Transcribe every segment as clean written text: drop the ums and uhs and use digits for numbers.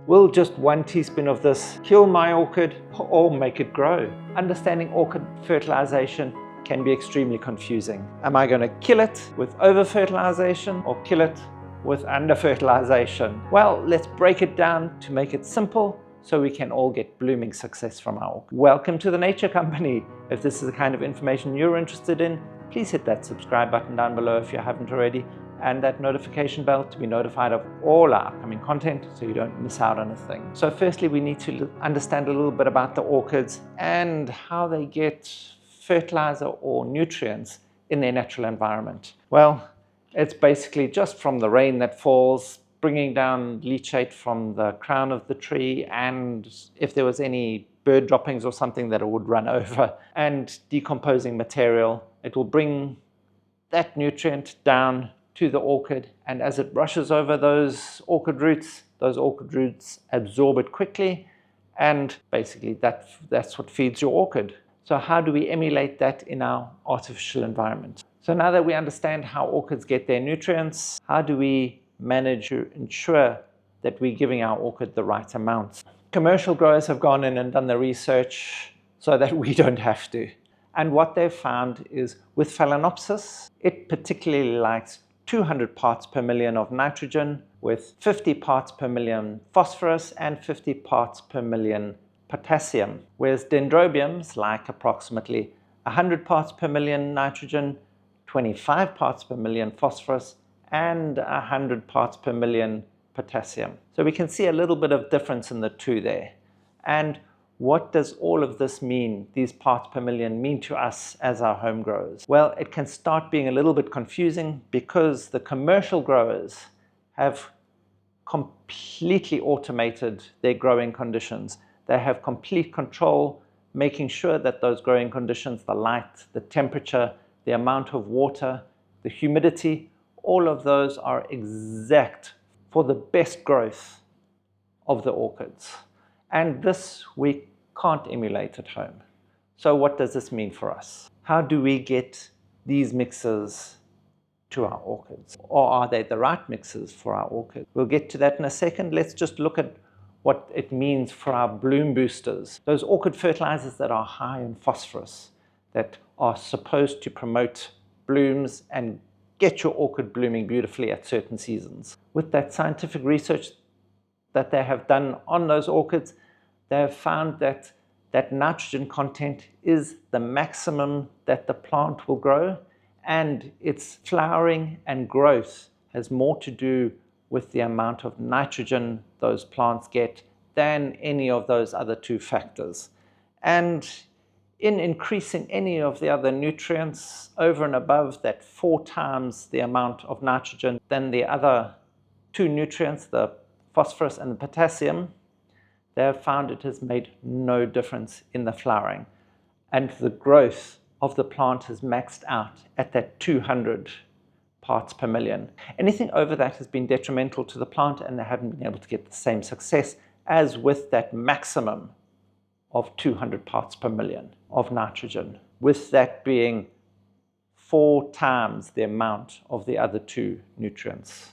Will just 1 teaspoon of this kill my orchid or make it grow? Understanding orchid fertilization can be extremely confusing. Am I going to kill it with over-fertilization or kill it with under-fertilization? Well, let's break it down to make it simple so we can all get blooming success from our orchid. Welcome to the Nature Company. If this is the kind of information you're interested in, please hit that subscribe button down below if you haven't already, and that notification bell to be notified of all our upcoming content so you don't miss out on a thing. So firstly, we need to understand a little bit about the orchids and how they get fertilizer or nutrients in their natural environment. Well, it's basically just from the rain that falls, bringing down leachate from the crown of the tree, and if there was any bird droppings or something that it would run over, and decomposing material, it will bring that nutrient down to the orchid, and as it rushes over those orchid roots absorb it quickly, and basically that's what feeds your orchid. So how do we emulate that in our artificial environment? So now that we understand how orchids get their nutrients, how do we manage to ensure that we're giving our orchid the right amounts? Commercial growers have gone in and done the research so that we don't have to. And what they've found is with Phalaenopsis, it particularly likes 200 parts per million of nitrogen with 50 parts per million phosphorus and 50 parts per million potassium, whereas Dendrobiums like approximately 100 parts per million nitrogen, 25 parts per million phosphorus, and 100 parts per million potassium. So we can see a little bit of difference in the two there. And what does all of this mean, these parts per million, mean to us as our home growers? Well, it can start being a little bit confusing because the commercial growers have completely automated their growing conditions. They have complete control, making sure that those growing conditions, the light, the temperature, the amount of water, the humidity, all of those are exact for the best growth of the orchids. And this we can't emulate at home. So what does this mean for us? How do we get these mixes to our orchids? Or are they the right mixes for our orchids? We'll get to that in a second. Let's just look at what it means for our bloom boosters. Those orchid fertilizers that are high in phosphorus, that are supposed to promote blooms and get your orchid blooming beautifully at certain seasons. With that scientific research that they have done on those orchids, they have found that that nitrogen content is the maximum that the plant will grow, and its flowering and growth has more to do with the amount of nitrogen those plants get than any of those other two factors. And in increasing any of the other nutrients over and above that 4 times the amount of nitrogen than the other two nutrients, the phosphorus and the potassium, they have found it has made no difference in the flowering. And the growth of the plant has maxed out at that 200 parts per million. Anything over that has been detrimental to the plant, and they haven't been able to get the same success as with that maximum of 200 parts per million of nitrogen, with that being 4 times the amount of the other two nutrients,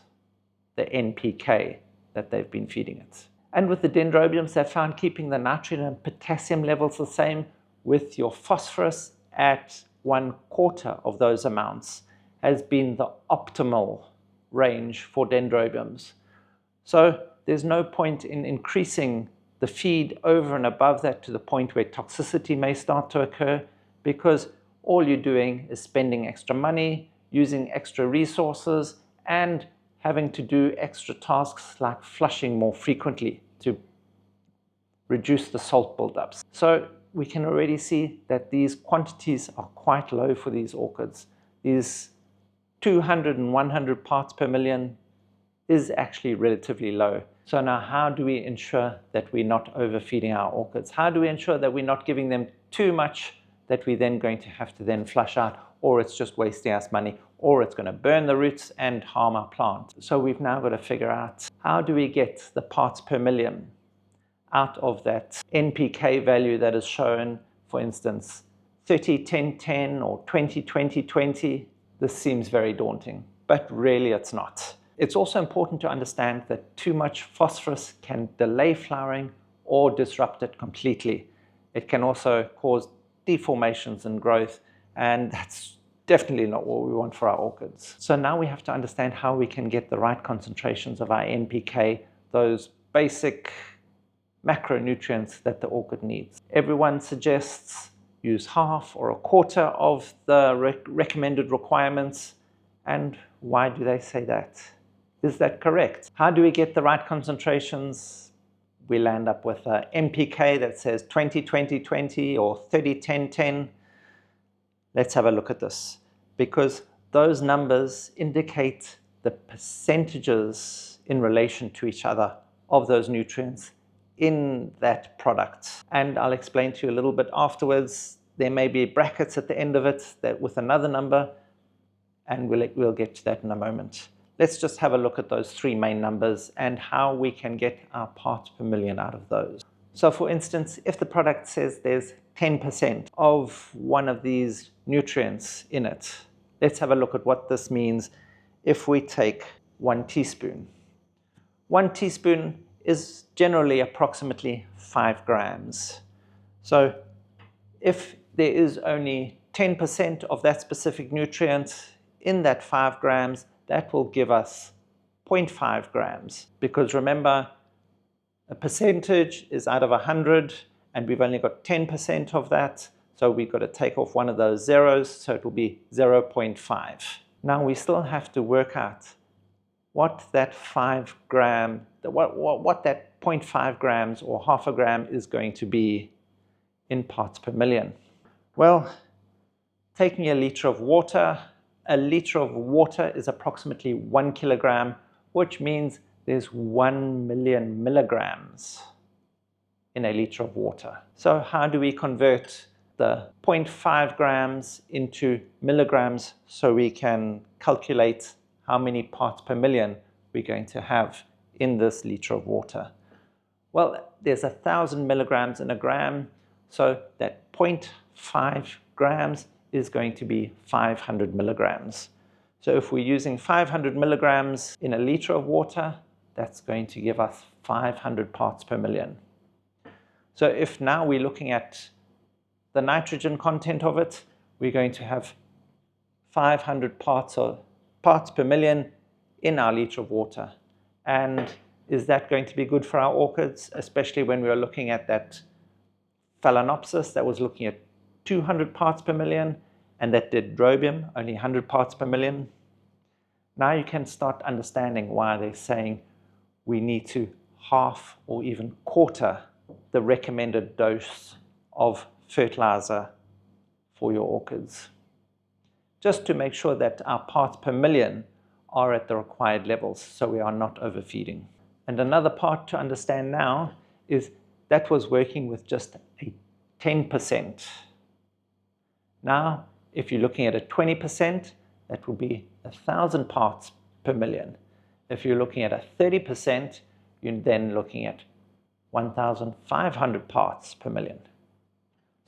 the NPK that they've been feeding it. And with the Dendrobiums, they found keeping the nitrogen and potassium levels the same with your phosphorus at 1/4 of those amounts has been the optimal range for Dendrobiums. So there's no point in increasing the feed over and above that to the point where toxicity may start to occur, because all you're doing is spending extra money, using extra resources, and having to do extra tasks like flushing more frequently to reduce the salt buildups. So we can already see that these quantities are quite low for these orchids. These 200 and 100 parts per million is actually relatively low. So now how do we ensure that we're not overfeeding our orchids? How do we ensure that we're not giving them too much that we're then going to have to then flush out, or it's just wasting us money, or it's going to burn the roots and harm our plant? So we've now got to figure out, how do we get the parts per million out of that NPK value that is shown, for instance, 30-10-10 or 20-20-20? This seems very daunting, but really it's not. It's also important to understand that too much phosphorus can delay flowering or disrupt it completely. It can also cause deformations and growth, and that's definitely not what we want for our orchids. So now we have to understand how we can get the right concentrations of our NPK, those basic macronutrients that the orchid needs. Everyone suggests use half or a quarter of the recommended requirements. And why do they say that? Is that correct? How do we get the right concentrations? We land up with a NPK that says 20-20-20 or 30-10-10. Let's have a look at this, because those numbers indicate the percentages in relation to each other of those nutrients in that product. And I'll explain to you a little bit afterwards. There may be brackets at the end of it that with another number, and we'll get to that in a moment. Let's just have a look at those three main numbers and how we can get our parts per million out of those. So for instance, if the product says there's 10% of one of these nutrients in it, let's have a look at what this means if we take 1 teaspoon. 1 teaspoon is generally approximately 5 grams. So if there is only 10% of that specific nutrient in that 5 grams, that will give us 0.5 grams. Because remember, a percentage is out of 100, and we've only got 10% of that. So we've got to take off one of those zeros, so it will be 0.5. Now we still have to work out what that 5 gram, what that 0.5 grams or half a gram is going to be in parts per million. Well, taking a liter of water is approximately 1 kilogram, which means there's 1 million milligrams in a liter of water. So how do we convert the 0.5 grams into milligrams so we can calculate how many parts per million we're going to have in this liter of water? Well, there's 1,000 milligrams in a gram, so that 0.5 grams is going to be 500 milligrams. So if we're using 500 milligrams in a liter of water, that's going to give us 500 parts per million. So if now we're looking at the nitrogen content of it, we're going to have 500 parts per million in our liter of water. And is that going to be good for our orchids, especially when we are looking at that Phalaenopsis that was looking at 200 parts per million, and that Dendrobium only 100 parts per million? Now you can start understanding why they're saying we need to half or even quarter the recommended dose of fertilizer for your orchids, just to make sure that our parts per million are at the required levels, so we are not overfeeding. And another part to understand now is that was working with just a 10%. Now, if you're looking at a 20%, that will be 1,000 parts per million. If you're looking at a 30%, you're then looking at 1,500 parts per million.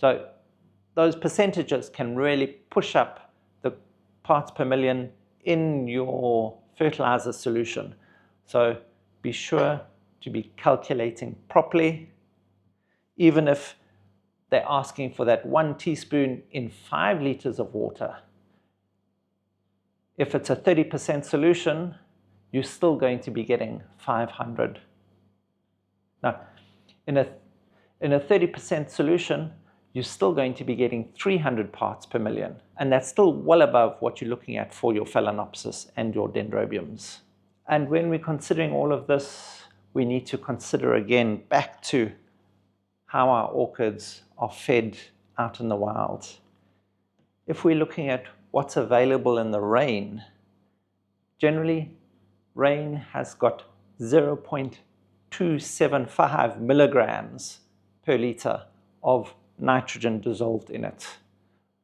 So those percentages can really push up the parts per million in your fertilizer solution. So be sure to be calculating properly. Even if they're asking for that 1 teaspoon in 5 liters of water, if it's a 30% solution, you're still going to be getting 500. Now, in a 30% solution, you're still going to be getting 300 parts per million. And that's still well above what you're looking at for your Phalaenopsis and your Dendrobiums. And when we're considering all of this, we need to consider again back to how our orchids are fed out in the wild. If we're looking at what's available in the rain, generally rain has got 0.275 milligrams per liter of nitrogen dissolved in it.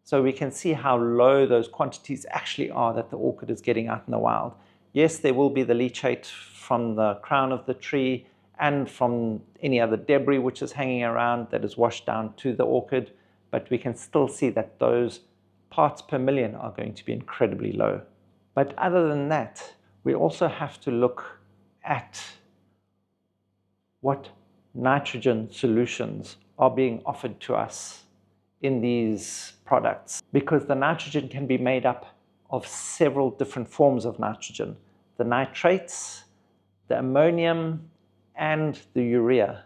So we can see how low those quantities actually are that the orchid is getting out in the wild. Yes, there will be the leachate from the crown of the tree and from any other debris which is hanging around that is washed down to the orchid, but we can still see that those parts per million are going to be incredibly low. But other than that, we also have to look at what nitrogen solutions are being offered to us in these products, because the nitrogen can be made up of several different forms of nitrogen: the nitrates, the ammonium, and the urea.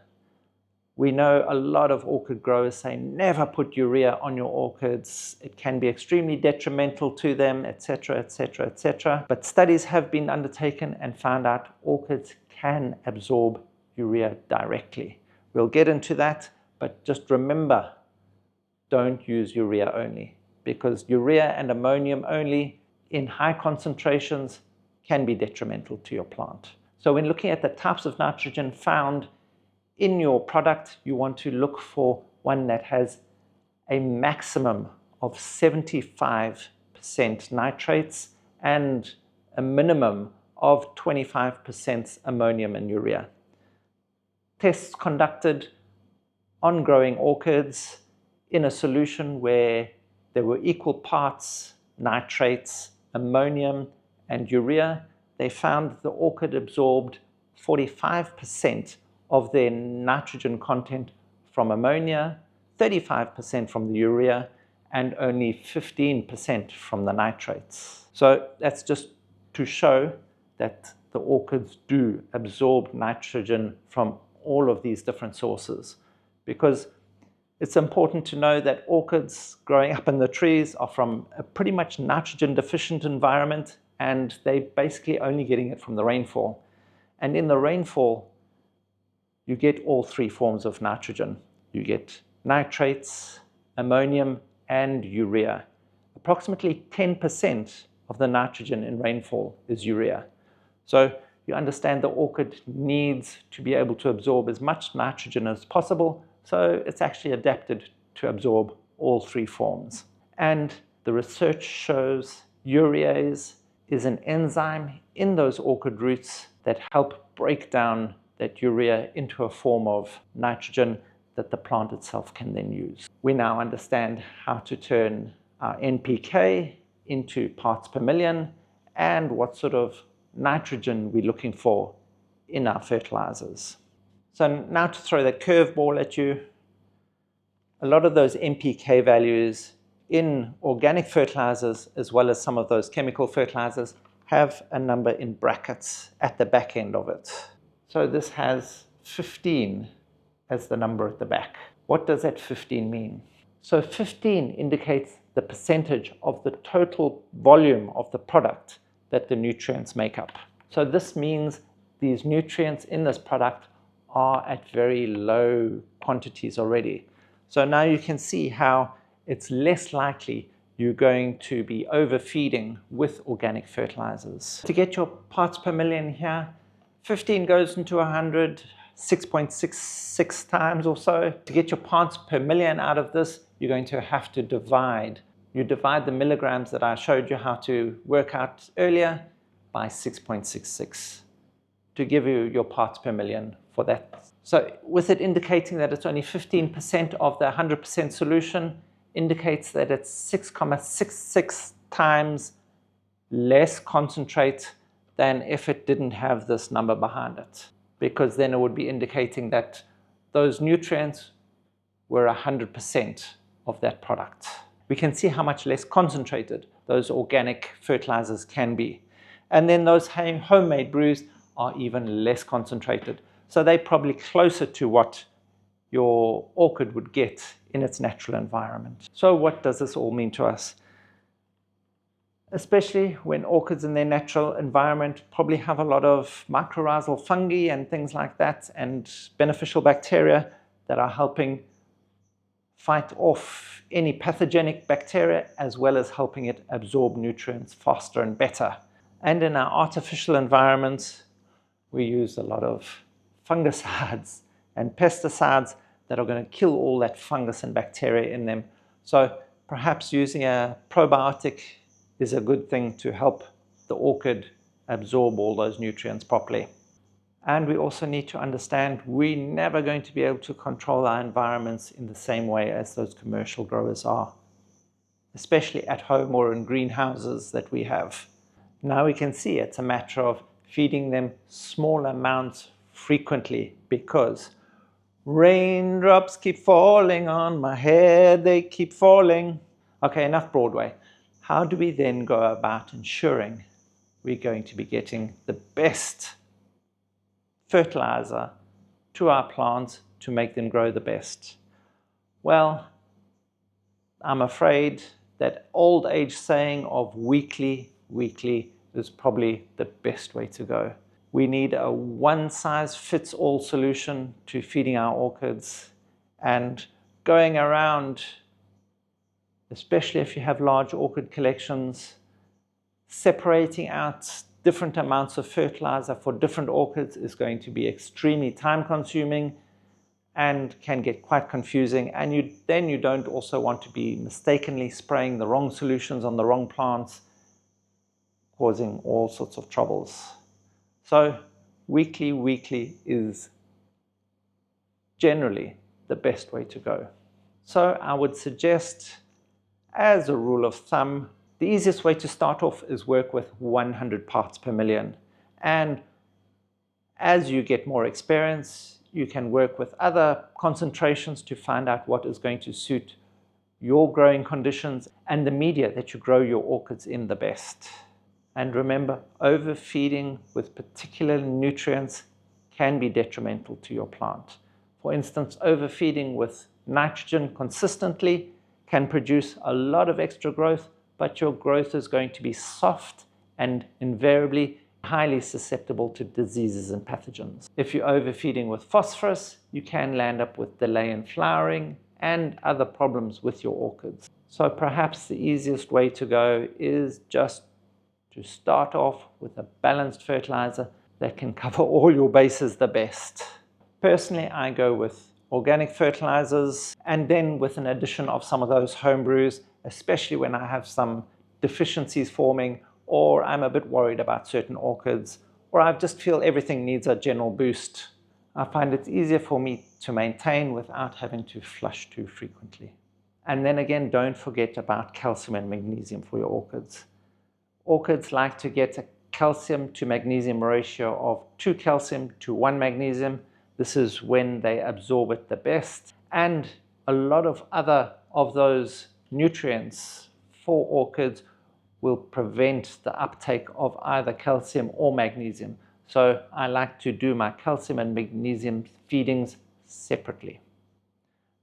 We know a lot of orchid growers say never put urea on your orchids. It can be extremely detrimental to them, etc., etc., etc. But studies have been undertaken and found out orchids can absorb urea directly. We'll get into that, but just remember, don't use urea only, because urea and ammonium only in high concentrations can be detrimental to your plant. So when looking at the types of nitrogen found in your product, you want to look for one that has a maximum of 75% nitrates and a minimum of 25% ammonium and urea. Tests conducted on growing orchids in a solution where there were equal parts nitrates, ammonium, and urea, they found the orchid absorbed 45% of their nitrogen content from ammonia, 35% from the urea, and only 15% from the nitrates. So that's just to show that the orchids do absorb nitrogen from all of these different sources, because it's important to know that orchids growing up in the trees are from a pretty much nitrogen deficient environment, and they're basically only getting it from the rainfall. And in the rainfall, you get all three forms of nitrogen. You get nitrates, ammonium, and urea. Approximately 10% of the nitrogen in rainfall is urea. So you understand the orchid needs to be able to absorb as much nitrogen as possible, so it's actually adapted to absorb all three forms. And the research shows urease is an enzyme in those orchid roots that help break down that urea into a form of nitrogen that the plant itself can then use. We now understand how to turn our NPK into parts per million and what sort of nitrogen we're looking for in our fertilizers. So now to throw that curveball at you, a lot of those NPK values in organic fertilizers, as well as some of those chemical fertilizers, have a number in brackets at the back end of it. So this has 15 as the number at the back. What does that 15 mean? So 15 indicates the percentage of the total volume of the product that the nutrients make up. So this means these nutrients in this product are at very low quantities already. So now you can see how it's less likely you're going to be overfeeding with organic fertilizers. To get your parts per million here, 15 goes into 100, 6.66 times or so. To get your parts per million out of this, you're going to have to divide. You divide the milligrams that I showed you how to work out earlier by 6.66 to give you your parts per million for that. So with it indicating that it's only 15% of the 100% solution, indicates that it's 6.66 times less concentrate than if it didn't have this number behind it, because then it would be indicating that those nutrients were 100% of that product. We can see how much less concentrated those organic fertilizers can be. And then those homemade brews are even less concentrated. So they're probably closer to what your orchid would get in its natural environment. So what does this all mean to us? Especially when orchids in their natural environment probably have a lot of mycorrhizal fungi and things like that, and beneficial bacteria that are helping fight off any pathogenic bacteria, as well as helping it absorb nutrients faster and better. And in our artificial environments, we use a lot of fungicides and pesticides that are going to kill all that fungus and bacteria in them. So perhaps using a probiotic is a good thing to help the orchid absorb all those nutrients properly. And we also need to understand we're never going to be able to control our environments in the same way as those commercial growers are, especially at home or in greenhouses that we have. Now we can see it's a matter of feeding them small amounts frequently, because raindrops keep falling on my head, they keep falling. Okay, enough Broadway. How do we then go about ensuring we're going to be getting the best fertilizer to our plants to make them grow the best? Well, I'm afraid that old age saying of weekly is probably the best way to go. We need a one-size-fits-all solution to feeding our orchids, and going around, especially if you have large orchid collections, separating out different amounts of fertilizer for different orchids is going to be extremely time-consuming and can get quite confusing, and then you don't also want to be mistakenly spraying the wrong solutions on the wrong plants, causing all sorts of troubles. So weekly is generally the best way to go. So I would suggest, as a rule of thumb, the easiest way to start off is work with 100 parts per million. And as you get more experience, you can work with other concentrations to find out what is going to suit your growing conditions and the media that you grow your orchids in the best. And remember, overfeeding with particular nutrients can be detrimental to your plant. For instance, overfeeding with nitrogen consistently can produce a lot of extra growth, but your growth is going to be soft and invariably highly susceptible to diseases and pathogens. If you're overfeeding with phosphorus, you can land up with delay in flowering and other problems with your orchids. So perhaps the easiest way to go is just to start off with a balanced fertilizer that can cover all your bases the best. Personally, I go with organic fertilizers, and then with an addition of some of those home brews, especially when I have some deficiencies forming, or I'm a bit worried about certain orchids, or I just feel everything needs a general boost. I find it's easier for me to maintain without having to flush too frequently. And then again, don't forget about calcium and magnesium for your orchids. Orchids like to get a calcium to magnesium ratio of 2 calcium to 1 magnesium. This is when they absorb it the best. And a lot of other of those nutrients for orchids will prevent the uptake of either calcium or magnesium. So I like to do my calcium and magnesium feedings separately.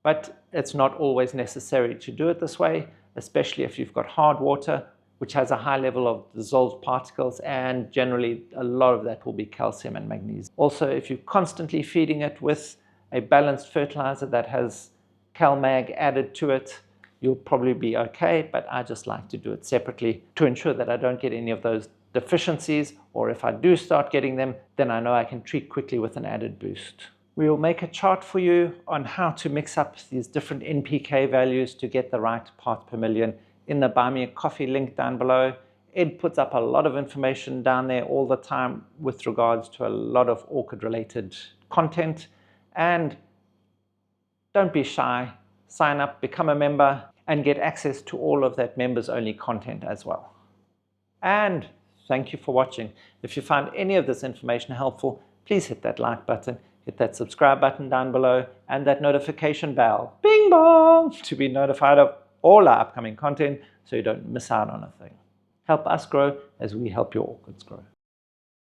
But it's not always necessary to do it this way, especially if you've got hard water, which has a high level of dissolved particles, and generally a lot of that will be calcium and magnesium. Also, if you're constantly feeding it with a balanced fertilizer that has CalMag added to it, you'll probably be okay, but I just like to do it separately to ensure that I don't get any of those deficiencies, or if I do start getting them, then I know I can treat quickly with an added boost. We will make a chart for you on how to mix up these different NPK values to get the right part per million in the Buy Me a Coffee link down below. Ed puts up a lot of information down there all the time with regards to a lot of orchid related content. And don't be shy, sign up, become a member, and get access to all of that members only content as well. And thank you for watching. If you found any of this information helpful, please hit that like button, hit that subscribe button down below, and that notification bell, bing bong, to be notified of all our upcoming content so you don't miss out on a thing. Help us grow as we help your orchids grow.